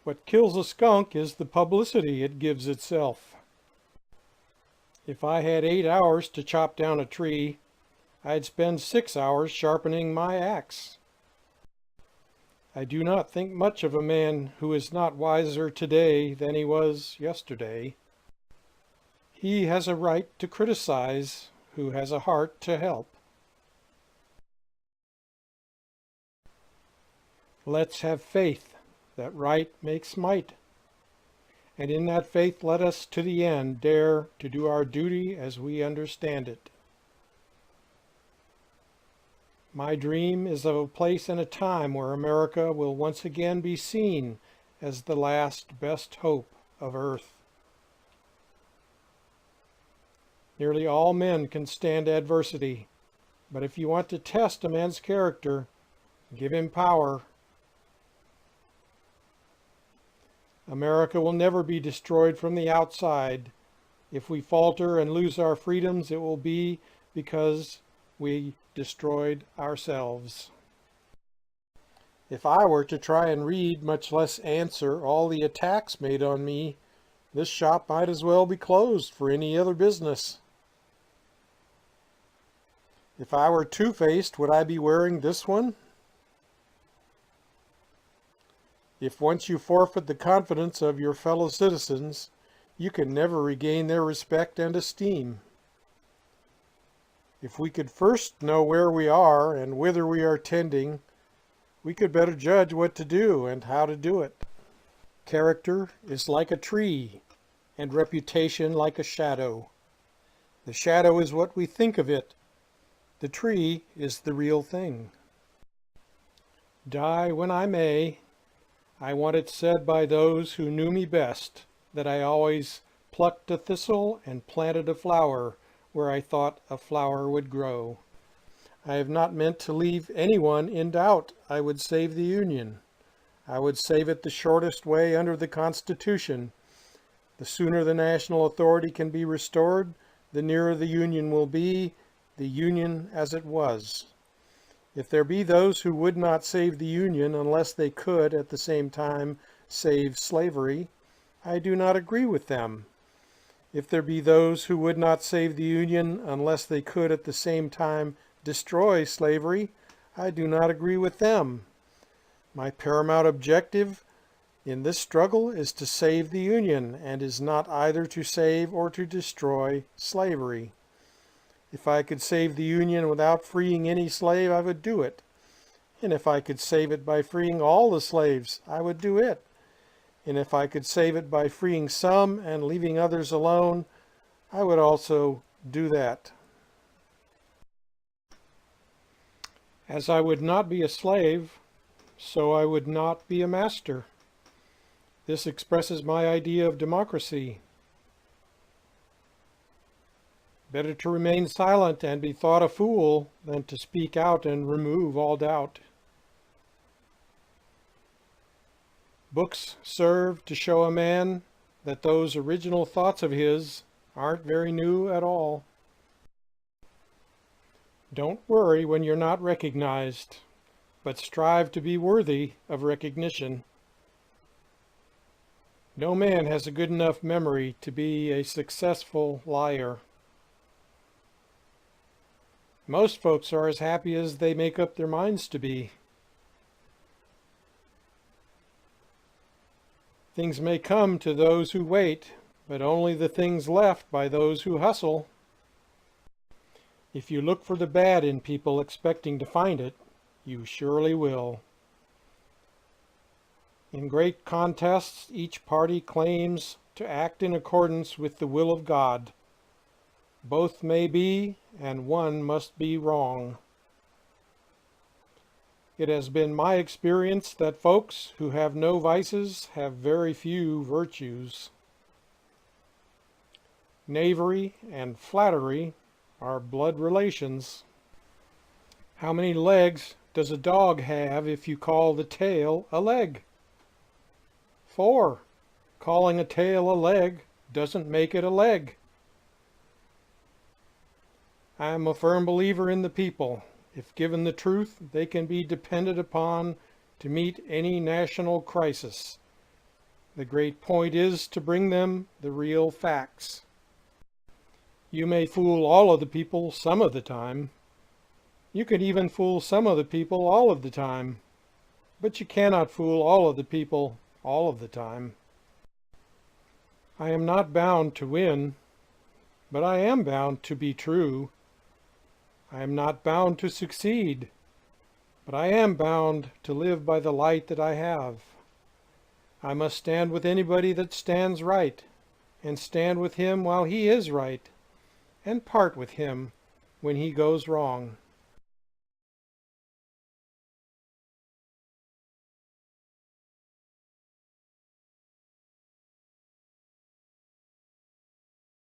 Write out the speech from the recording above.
What kills a skunk is the publicity it gives itself. If I had 8 hours to chop down a tree, I'd spend 6 hours sharpening my axe. I do not think much of a man who is not wiser today than he was yesterday. He has a right to criticize who has a heart to help. Let's have faith that right makes might, and in that faith let us to the end dare to do our duty as we understand it. My dream is of a place and a time where America will once again be seen as the last best hope of Earth. Nearly all men can stand adversity, but if you want to test a man's character, give him power. America will never be destroyed from the outside. If we falter and lose our freedoms, it will be because we destroyed ourselves. If I were to try and read, much less answer, all the attacks made on me, this shop might as well be closed for any other business. If I were two-faced, would I be wearing this one? If once you forfeit the confidence of your fellow citizens, you can never regain their respect and esteem. If we could first know where we are and whither we are tending, we could better judge what to do and how to do it. Character is like a tree, and reputation like a shadow. The shadow is what we think of it. The tree is the real thing. Die when I may, I want it said by those who knew me best that I always plucked a thistle and planted a flower where I thought a flower would grow. I have not meant to leave anyone in doubt. I would save the Union. I would save it the shortest way under the Constitution. The sooner the national authority can be restored, the nearer the Union will be, the Union as it was. If there be those who would not save the Union unless they could at the same time save slavery, I do not agree with them. If there be those who would not save the Union unless they could at the same time destroy slavery, I do not agree with them. My paramount objective in this struggle is to save the Union, and is not either to save or to destroy slavery. If I could save the Union without freeing any slave, I would do it. And if I could save it by freeing all the slaves, I would do it. And if I could save it by freeing some and leaving others alone, I would also do that. As I would not be a slave, so I would not be a master. This expresses my idea of democracy. Better to remain silent and be thought a fool than to speak out and remove all doubt. Books serve to show a man that those original thoughts of his aren't very new at all. Don't worry when you're not recognized, but strive to be worthy of recognition. No man has a good enough memory to be a successful liar. Most folks are as happy as they make up their minds to be. Things may come to those who wait, but only the things left by those who hustle. If you look for the bad in people expecting to find it, you surely will. In great contests, each party claims to act in accordance with the will of God. Both may be, and one must be wrong. It has been my experience that folks who have no vices have very few virtues. Knavery and flattery are blood relations. How many legs does a dog have if you call the tail a leg? 4. Calling a tail a leg doesn't make it a leg. I am a firm believer in the people. If given the truth, they can be depended upon to meet any national crisis. The great point is to bring them the real facts. You may fool all of the people some of the time. You can even fool some of the people all of the time. But you cannot fool all of the people all of the time. I am not bound to win, but I am bound to be true. I am not bound to succeed, but I am bound to live by the light that I have. I must stand with anybody that stands right, and stand with him while he is right, and part with him when he goes wrong.